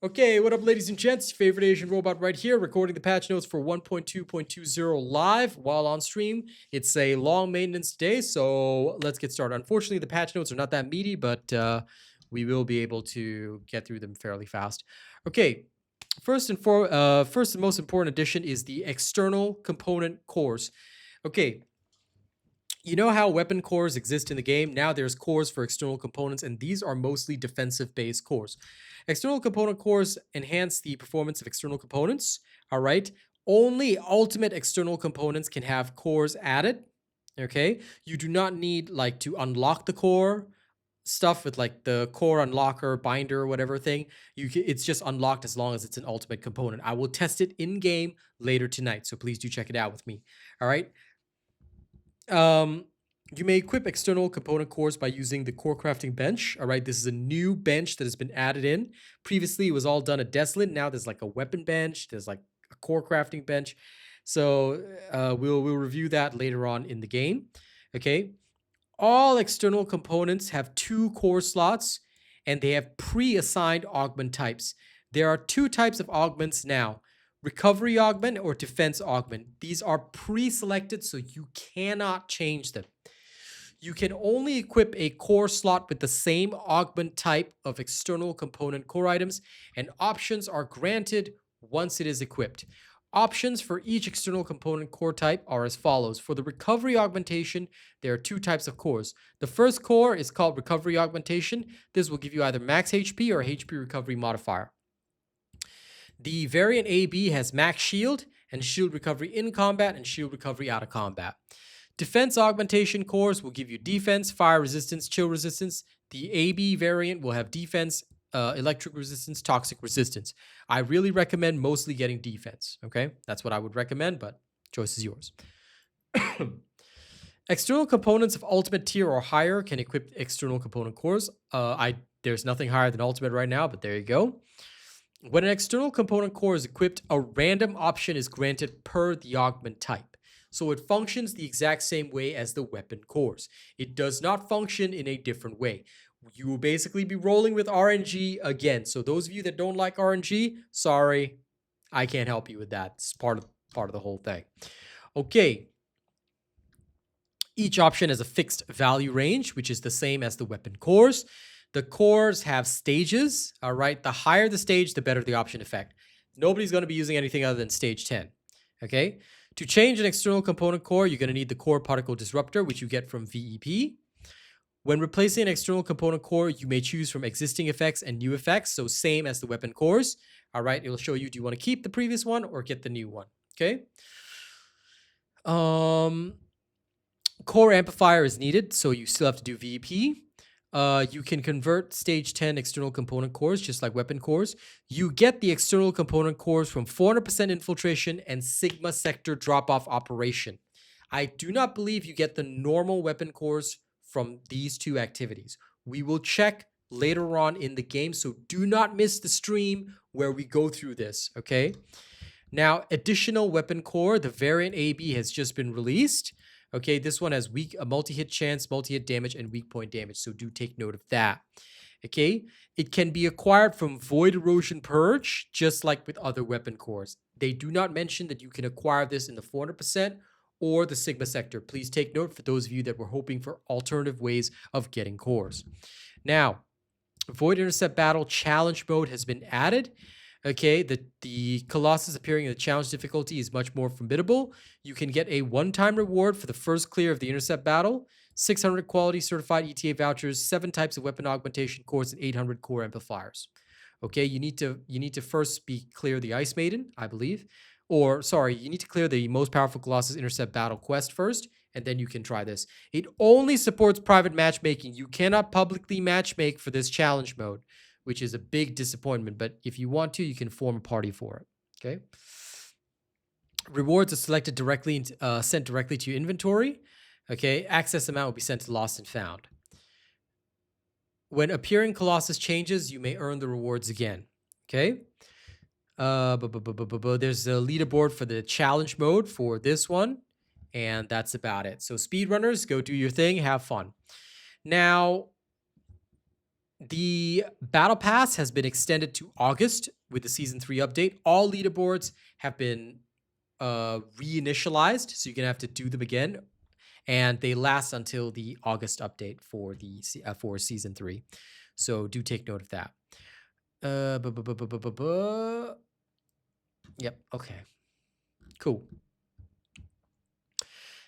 Okay, what up, ladies and gents? Favorite Asian robot right here, recording the patch notes for 1.2.20 live while on stream. It's a long maintenance day, so let's get started. Unfortunately, the patch notes are not that meaty, but we will be able to get through them fairly fast. Okay, first and most important addition is the external component cores. Okay, you know how weapon cores exist in the game? Now there's cores for external components, and these are mostly defensive-based cores. External component cores enhance the performance of external components, all right? Only ultimate external components can have cores added, okay? You do not need, like, to unlock the core stuff with, like, the core unlocker, binder, or whatever thing. It's just unlocked as long as it's an ultimate component. I will test it in-game later tonight, so please do check it out with me, all right? You may equip external component cores by using the core crafting bench. All right, this is a new bench that has been added in. Previously, it was all done at Desolate. Now there's like a weapon bench. There's like a core crafting bench. So we'll review that later on in the game. Okay, all external components have 2 core slots, and they have pre-assigned augment types. There are 2 types of augments now: recovery augment or defense augment. These are pre-selected, so you cannot change them. You can only equip a core slot with the same augment type of external component core items, and options are granted once it is equipped. Options for each external component core type are as follows. For the recovery augmentation, there are 2 types of cores. The first core is called recovery augmentation. This will give you either max HP or HP recovery modifier. The variant AB has max shield and shield recovery in combat and shield recovery out of combat. Defense augmentation cores will give you defense, fire resistance, chill resistance. The AB variant will have defense, electric resistance, toxic resistance. I really recommend mostly getting defense, okay? That's what I would recommend, but choice is yours. External components of ultimate tier or higher can equip external component cores. There's nothing higher than ultimate right now, but there you go. When an external component core is equipped, a random option is granted per the augment type. So it functions the exact same way as the weapon cores. It does not function in a different way. You will basically be rolling with RNG again. So those of you that don't like RNG, sorry, I can't help you with that. It's part of the whole thing. Okay. Each option has a fixed value range, which is the same as the weapon cores. The cores have stages, all right? The higher the stage, the better the option effect. Nobody's going to be using anything other than stage 10, okay? To change an external component core, you're going to need the core particle disruptor, which you get from VEP. When replacing an external component core, you may choose from existing effects and new effects, so same as the weapon cores, all right? It'll show you, do you want to keep the previous one or get the new one, okay? Core amplifier is needed, so you still have to do VEP. You can convert stage 10 external component cores, just like weapon cores. You get the external component cores from 400% infiltration and Sigma sector drop-off operation. I do not believe you get the normal weapon cores from these 2 activities. We will check later on in the game, so do not miss the stream where we go through this, okay? Now, additional weapon core, the variant AB has just been released. Okay, this one has weak multi-hit chance, multi-hit damage, and weak point damage, so do take note of that. Okay, it can be acquired from Void Erosion Purge, just like with other weapon cores. They do not mention that you can acquire this in the 400% or the Sigma sector. Please take note for those of you that were hoping for alternative ways of getting cores. Now, Void Intercept Battle Challenge Mode has been added. Okay, the Colossus appearing in the challenge difficulty is much more formidable. You can get a one-time reward for the first clear of the intercept battle, 600 quality certified ETA vouchers, 7 types of weapon augmentation cores, and 800 core amplifiers. Okay, you need to first clear the Ice Maiden, I believe. Or, sorry, you need to clear the most powerful Colossus intercept battle quest first, and then you can try this. It only supports private matchmaking. You cannot publicly matchmake for this challenge mode, which is a big disappointment. But if you want to, you can form a party for it, okay? Rewards are selected directly, sent directly to your inventory, okay? Access amount will be sent to Lost and Found. When appearing Colossus changes, you may earn the rewards again, okay? There's a leaderboard for the challenge mode for this one, and that's about it. So speedrunners, go do your thing, have fun. Now, The battle pass has been extended to August with the season 3 update. All leaderboards have been reinitialized, so you're gonna have to do them again, and they last until the August update for the for season 3. So do take note of that. Yep. Okay. Cool.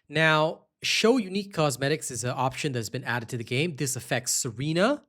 Now, show unique cosmetics is an option that's been added to the game. This affects Serena,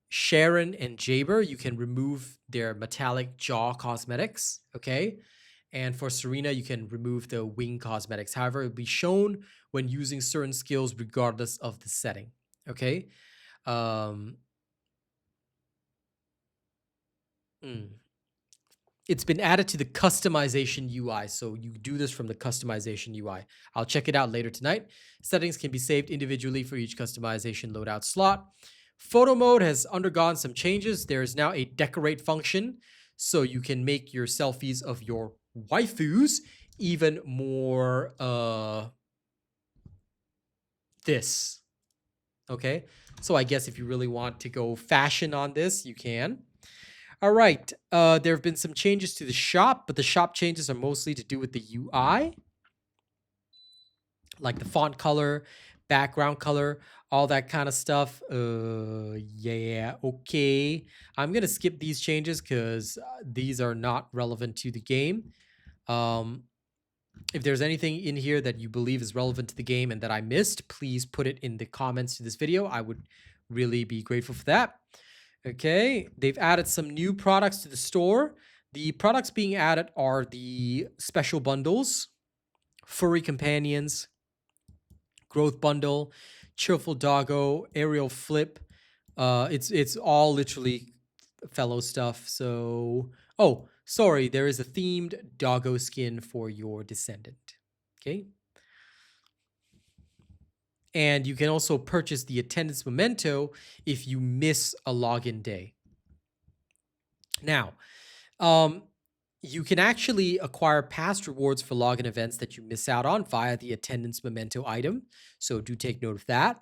Sharon, and Jaber. You can remove their metallic jaw cosmetics, okay? And for Serena, you can remove the wing cosmetics. However, it will be shown when using certain skills regardless of the setting, okay? It's been added to the customization UI, so you do this from the customization UI. I'll check it out later tonight. Settings can be saved individually for each customization loadout slot. Photo mode has undergone some changes. There is now a decorate function, so you can make your selfies of your waifus even more this. Okay, so I guess if you really want to go fashion on this, you can. All right, there have been some changes to the shop, but the shop changes are mostly to do with the UI, like the font color, background color, all that kind of stuff. Yeah, okay. I'm gonna skip these changes because these are not relevant to the game. If there's anything in here that you believe is relevant to the game and that I missed, please put it in the comments to this video. I would really be grateful for that. Okay, they've added some new products to the store. The products being added are the special bundles, furry companions, growth bundle, cheerful doggo, aerial flip. It's all literally fellow stuff. So, oh, sorry, there is a themed doggo skin for your descendant. Okay. And you can also purchase the attendance memento if you miss a login day. Now, you can actually acquire past rewards for login events that you miss out on via the attendance memento item. So do take note of that.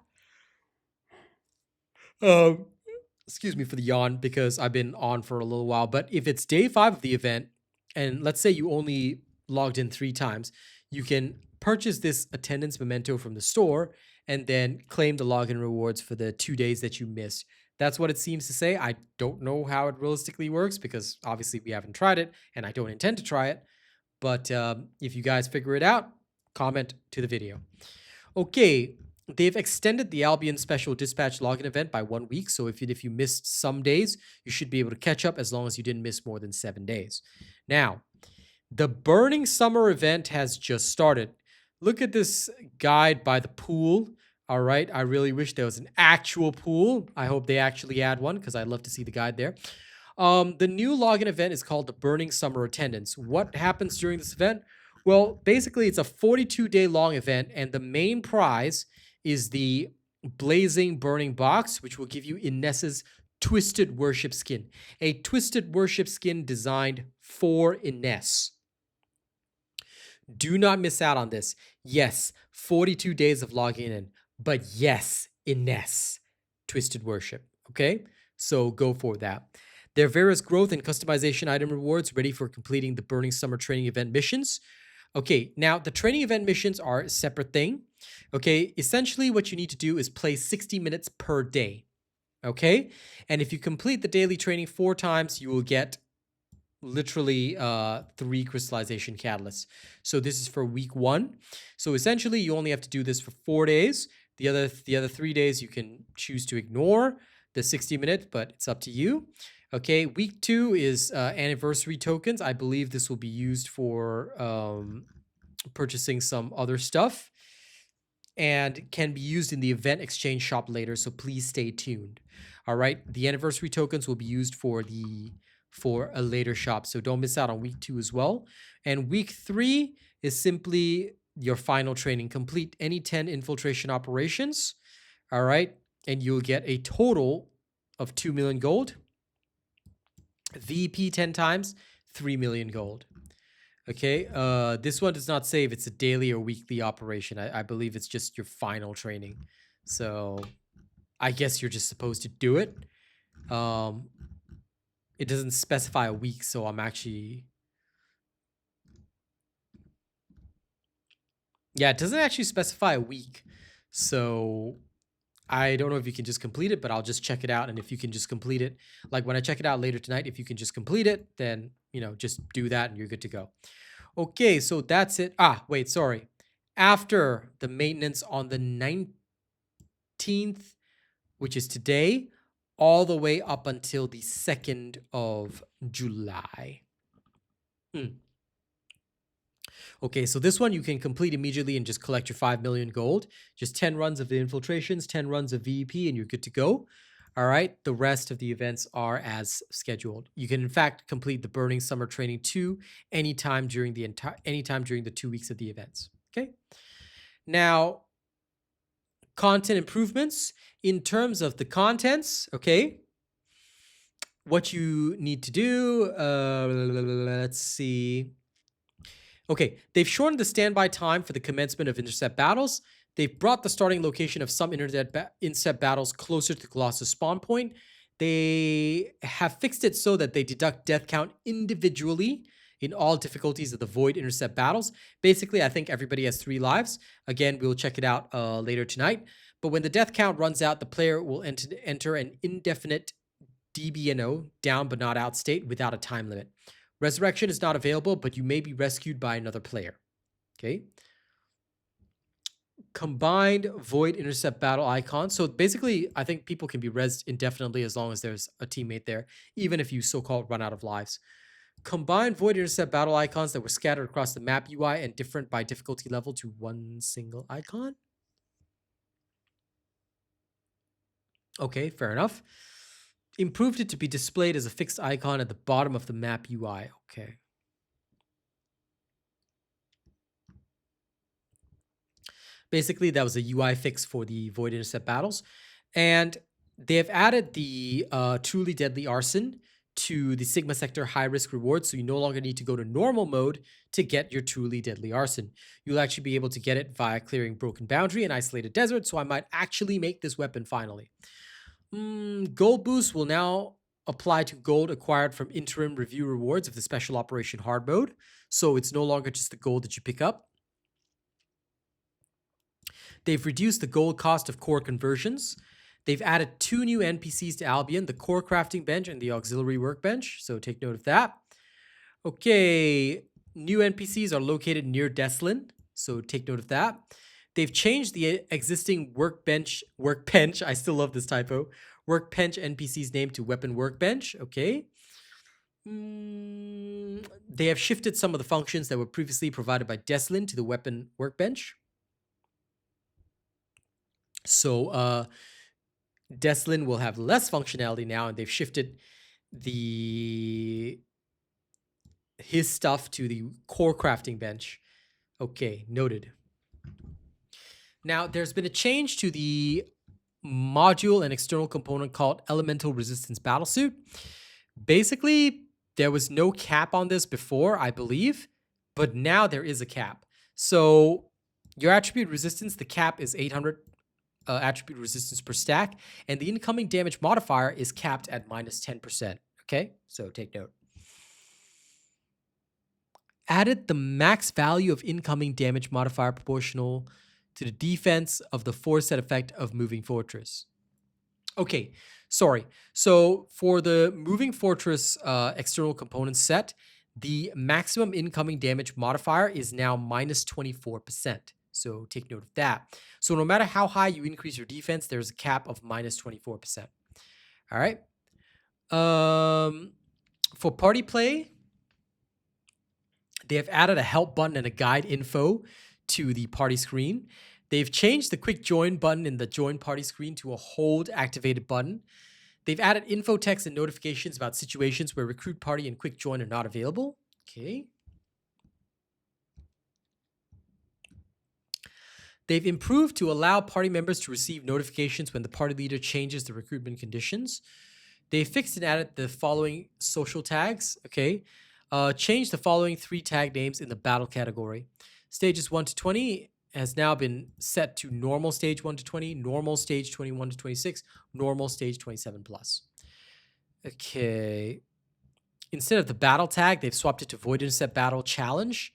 Excuse me for the yawn because I've been on for a little while. But if it's day 5 of the event, and let's say you only logged in 3 times, you can purchase this attendance memento from the store and then claim the login rewards for the 2 days that you missed. That's what it seems to say. I don't know how it realistically works because obviously we haven't tried it and I don't intend to try it. But if you guys figure it out, comment to the video. Okay, they've extended the Albion Special Dispatch login event by 1 week. So if you missed some days, you should be able to catch up as long as you didn't miss more than 7 days. Now, the Burning Summer event has just started. Look at this guide by the pool. All right, I really wish there was an actual pool. I hope they actually add one because I'd love to see the guide there. The new login event is called the Burning Summer Attendance. What happens during this event? Well, basically, it's a 42-day long event, and the main prize is the Blazing Burning Box, which will give you Inessa's Twisted Worship skin. A Twisted Worship skin designed for Ines. Do not miss out on this. Yes, 42 days of logging in, but yes, Ines, Twisted Worship. Okay, so go for that. There are various growth and customization item rewards ready for completing the Burning Summer training event missions. Okay, now the training event missions are a separate thing. Okay, essentially what you need to do is play 60 minutes per day. Okay, and if you complete the daily training 4 times, you will get literally 3 crystallization catalysts. So this is for week 1. So essentially you only have to do this for 4 days. The other 3 days you can choose to ignore the 60 minutes, but it's up to you. Okay, week 2 is anniversary tokens. I believe this will be used for purchasing some other stuff and can be used in the event exchange shop later, so please stay tuned. All right, the anniversary tokens will be used for a later shop, so don't miss out on week 2 as well. And week 3 is simply your final training. Complete any 10 infiltration operations, all right, and you'll get a total of 2 million gold. VP 10 times, 3 million gold. Okay, this one does not say if it's a daily or weekly operation. I believe it's just your final training. So I guess you're just supposed to do it. It doesn't specify a week, so I'm actually... Yeah, it doesn't actually specify a week. So I don't know if you can just complete it, but I'll just check it out. And if you can just complete it, like when I check it out later tonight, if you can just complete it, then, just do that and you're good to go. Okay, so that's it. Wait, sorry. After the maintenance on the 19th, which is today, all the way up until the 2nd of July. Okay, so this one you can complete immediately and just collect your 5 million gold. Just 10 runs of the infiltrations, 10 runs of VEP, and you're good to go. All right, the rest of the events are as scheduled. You can in fact complete the Burning Summer Training 2 anytime during the 2 weeks of the events. Okay. Now, content improvements. In terms of the contents, okay, what you need to do, let's see. Okay, they've shortened the standby time for the commencement of intercept battles. They've brought the starting location of some intercept battles closer to the Colossus spawn point. They have fixed it so that they deduct death count individually in all difficulties of the Void intercept battles. Basically, I think everybody has 3 lives. Again, we'll check it out later tonight. But when the death count runs out, the player will enter an indefinite DBNO, down but not out state, without a time limit. Resurrection is not available, but you may be rescued by another player. Okay. Combined Void intercept battle icon. So basically, I think people can be rezzed indefinitely as long as there's a teammate there, even if you so-called run out of lives. Combine Void intercept battle icons that were scattered across the map UI and different by difficulty level to one single icon. Okay, fair enough. Improved it to be displayed as a fixed icon at the bottom of the map UI. Okay. Basically, that was a UI fix for the Void intercept battles. And they have added the Truly Deadly Arson to the Sigma Sector high risk reward, so you no longer need to go to normal mode to get your Truly Deadly Arson. You'll actually be able to get it via clearing Broken Boundary and Isolated Desert, so I might actually make this weapon finally. Gold boost will now apply to gold acquired from interim review rewards of the Special Operation Hard mode, so it's no longer just the gold that you pick up. They've reduced the gold cost of core conversions. They've added 2 new NPCs to Albion, the core crafting bench and the auxiliary workbench, so take note of that. Okay, new NPCs are located near Deslin, so take note of that. They've changed the existing workbench, I still love this typo, workbench NPC's name to weapon workbench, okay. They have shifted some of the functions that were previously provided by Deslin to the weapon workbench. So Deslin will have less functionality now, and they've shifted his stuff to the core crafting bench. Okay, noted. Now, there's been a change to the module and external component called Elemental Resistance Battlesuit. Basically, there was no cap on this before, I believe, but now there is a cap. So your attribute resistance, the cap is 800 attribute resistance per stack, and the incoming damage modifier is capped at minus 10%. Okay, so take note. Added the max value of incoming damage modifier proportional to the defense of the 4-set effect of Moving Fortress. Okay, sorry. So for the Moving Fortress external component set, the maximum incoming damage modifier is now minus 24%. So take note of that. So no matter how high you increase your defense, there's a cap of minus 24%. All right. For party play, they have added a help button and a guide info to the party screen. They've changed the quick join button in the join party screen to a hold activated button. They've added info text and notifications about situations where recruit party and quick join are not available. Okay. They've improved to allow party members to receive notifications when the party leader changes the recruitment conditions. They fixed and added the following social tags. Okay. Changed the following 3 tag names in the battle category. Stages 1 to 20 has now been set to normal stage 1 to 20, normal stage 21 to 26, normal stage 27 plus. Okay. Instead of the battle tag, they've swapped it to Void Intercept Battle Challenge.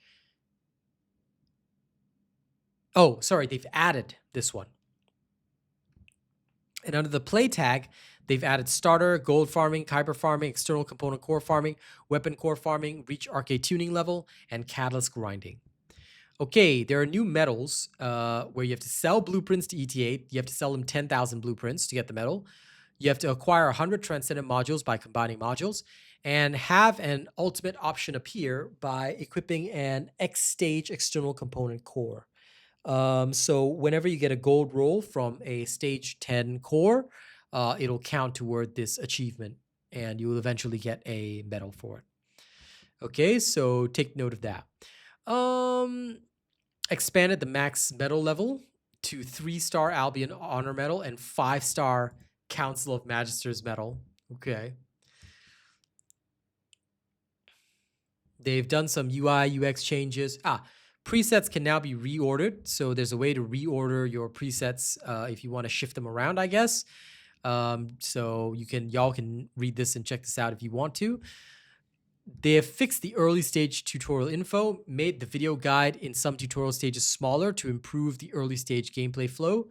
Oh, sorry, they've added this one. And under the play tag, they've added starter, gold farming, kyber farming, external component core farming, weapon core farming, reach arcade tuning level, and catalyst grinding. Okay, there are new medals where you have to sell blueprints to ETA. You have to sell them 10,000 blueprints to get the medal. You have to acquire 100 transcendent modules by combining modules, and have an ultimate option appear by equipping an X stage external component core. So whenever you get a gold roll from a stage 10 core, it'll count toward this achievement, and you will eventually get a medal for it. Okay, so take note of that. Expanded the max medal level to 3-star Albion Honor Medal and 5-star Council of Magisters Medal. Okay. They've done some UI, UX changes. Presets can now be reordered. So there's a way to reorder your presets if you want to shift them around, I guess. So y'all can read this and check this out if you want to. They have fixed the early stage tutorial info, made the video guide in some tutorial stages smaller to improve the early stage gameplay flow,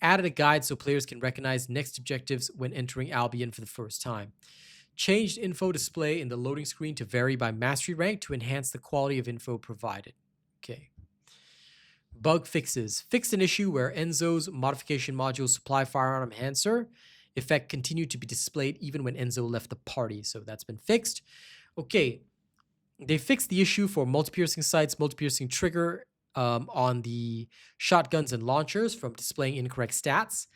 added a guide so players can recognize next objectives when entering Albion for the first time. Changed info display in the loading screen to vary by mastery rank to enhance the quality of info provided. Okay. Bug fixes. Fixed an issue where Enzo's modification module supply firearm enhancer effect continued to be displayed even when Enzo left the party. So that's been fixed. Okay. They fixed the issue for multi-piercing sights, multi-piercing trigger on the shotguns and launchers from displaying incorrect stats.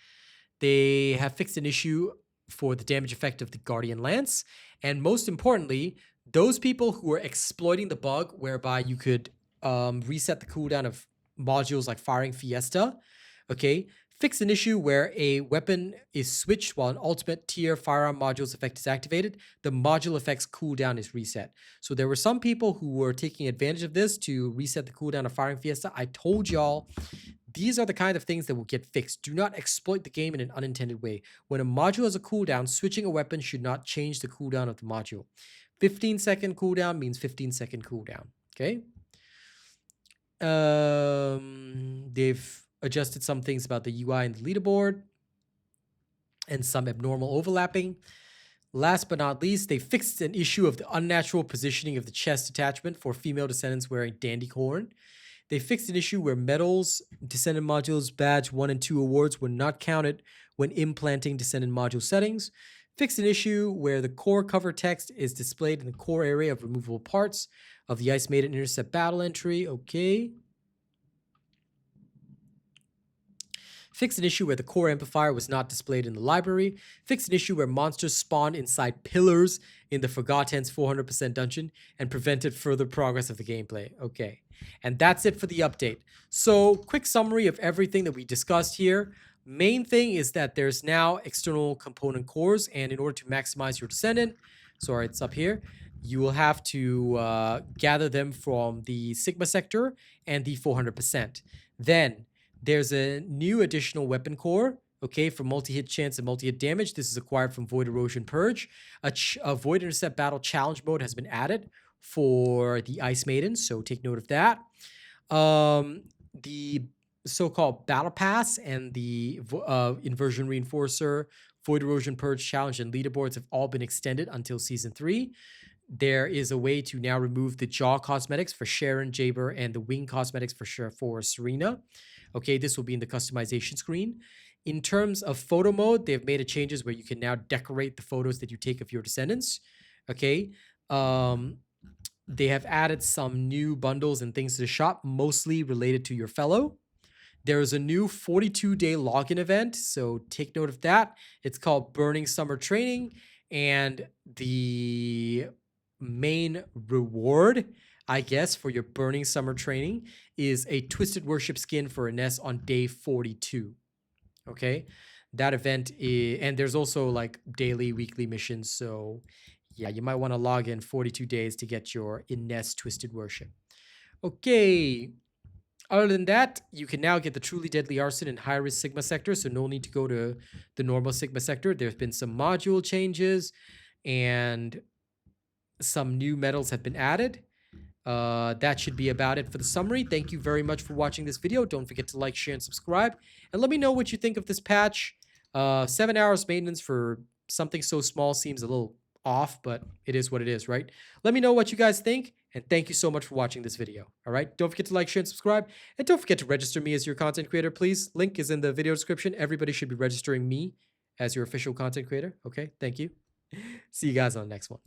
They have fixed an issue for the damage effect of the Guardian Lance. And most importantly, those people who are exploiting the bug whereby you could reset the cooldown of modules like Firing Fiesta, okay, fix an issue where a weapon is switched while an ultimate tier firearm module's effect is activated. The module effect's cooldown is reset. So there were some people who were taking advantage of this to reset the cooldown of Firing Fiesta. I told y'all, these are the kind of things that will get fixed. Do not exploit the game in an unintended way. When a module has a cooldown, switching a weapon should not change the cooldown of the module. 15-second cooldown means 15-second cooldown. Okay. They've adjusted some things about the UI and the leaderboard and some abnormal overlapping. Last but not least, they fixed an issue of the unnatural positioning of the chest attachment for female descendants wearing dandy corn. They fixed an issue where medals, Descendant modules, badge 1 and 2 awards were not counted when implanting Descendant module settings. Fixed an issue where the core cover text is displayed in the core area of removable parts of the Ice Maiden Intercept battle entry. Okay. Fixed an issue where the core amplifier was not displayed in the library. Fixed an issue where monsters spawned inside pillars in the Forgotten's 400% dungeon and prevented further progress of the gameplay. Okay. And that's it for the update. So, quick summary of everything that we discussed here. Main thing is that there's now external component cores, and in order to maximize your Descendant, sorry, it's up here, you will have to gather them from the Sigma sector and the 400%. Then there's a new additional weapon core, okay, for multi-hit chance and multi-hit damage. This is acquired from Void Erosion Purge. A Void Intercept Battle Challenge mode has been added for the Ice Maiden, so take note of that. The so-called Battle Pass and the Inversion Reinforcer, Void Erosion Purge Challenge, and leaderboards have all been extended until Season 3. There is a way to now remove the jaw cosmetics for Sharon, Jaber, and the wing cosmetics for Serena. Okay, this will be in the customization screen. In terms of photo mode, they've made changes where you can now decorate the photos that you take of your descendants. Okay. They have added some new bundles and things to the shop, mostly related to your fellow. There is a new 42-day login event, so take note of that. It's called Burning Summer Training, and the main reward, I guess, for your Burning Summer Training is a Twisted Worship skin for Ines on day 42. Okay, that event is, and there's also like daily, weekly missions, so yeah, you might want to log in 42 days to get your Ines Twisted Worship. Okay. Other than that, you can now get the Truly Deadly Arson in high-risk Sigma sector, so no need to go to the normal Sigma sector. There's been some module changes, and some new metals have been added. That should be about it for the summary. Thank you very much for watching this video. Don't forget to like, share, and subscribe. And let me know what you think of this patch. 7 hours maintenance for something so small seems a little off, but it is what it is, right? Let me know what you guys think, and thank you so much for watching this video. All right? Don't forget to like, share, and subscribe. And don't forget to register me as your content creator, please. Link is in the video description. Everybody should be registering me as your official content creator. Okay? Thank you. See you guys on the next one.